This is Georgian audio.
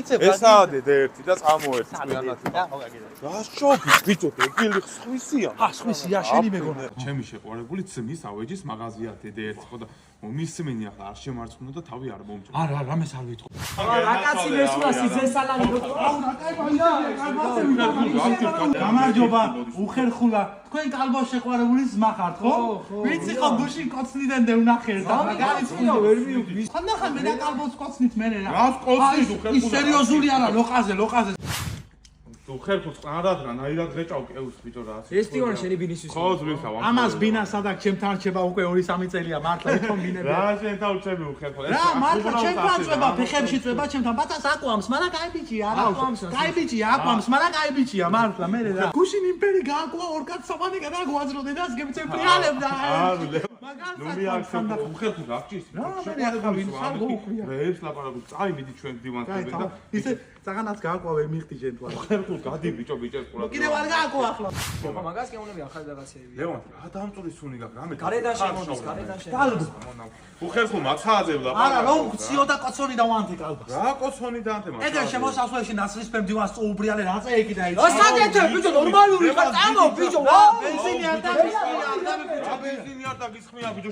მოგიწევ ესაადე და ერთი და წამოერთი სანათი და მოგაგიდე რა შობი ბიჭო დეგილი სხვისია სხვისია შენი მეგონა ჩემი შეყვარებული ძმის ავეჯის მაღაზია დედე ერთი ხო და მომისმენი ახლა არ შემარცხნო და თავი არ მომჭრა არა რამეს არ ვიტყვი რა კაცი მესულა სიძესალანი გამარჯობა უხერხულა თქვენ კალბოს შეყვარებული ძმა ხართ ხო ვიცი ხო გუშინ კოცნიდან დევნახერთ და მაგარიცია ვერ მივი ხანდახან მე და კალბოს კოცნით მე რა რა კოცნით უხერხულა ის სერიოზული არა ლოყაზე თუ ხერხულს ყარადრა ნაირად რეჭავ კეუს ბიჭო რა ეს ტივანი შენი ბინისის ხო ზრისავ ამას ბინა სადაც ჩემთან რჩება უკვე 2-3 წელია მართლა ვითომ ბინები რა შენ თავჩები უხერხულ რა მართლა ჩემთან წვება ფეხებში წვება ჩემთან ბატას აკვამს მაგრამ კაი ბიჭია რა კაი ბიჭია აკვამს მაგრამ კაი ბიჭია მართლა მე რა გუშინ იმპერი გააკვა ორ კაც სამანი გადაგვაძროდნენ და გემცე ფრიალებდა ნუ მიაქცევ უხერხულ გაგჭირს რა მე ახლა ვინ ხარ გოუხვია რეებს ლაპარაკობ წაი მიდი ჩვენ დივანს და ისე საგანაც გააკვა ვერ მიხდი შენ თუ არა უხერხულ გადი ბიჭო ბიჭებს ყურადღება კიდევ არ გააკვა ახლა ხო მაგას კი უნდა ახალი რაღაცეები ლევან რა დამწურის სუნი გაქვს რამე გარედან შემოდის გარედან შემოდის უხერხულ მაცააძებ და არა რომ ციო და კოცონი დავანთე კალბას რა კოცონი დაანთე მაგ ეგრე შემოსასვლელში ნაცრისფერ დივანს უბრიალე რაზე ეკი და ო სადეთე ბიჭო ნორმალური ხარ წამო ბიჭო ვა ბენზინი არ და რა ბენზინი არ დაგისხმია ბიჭო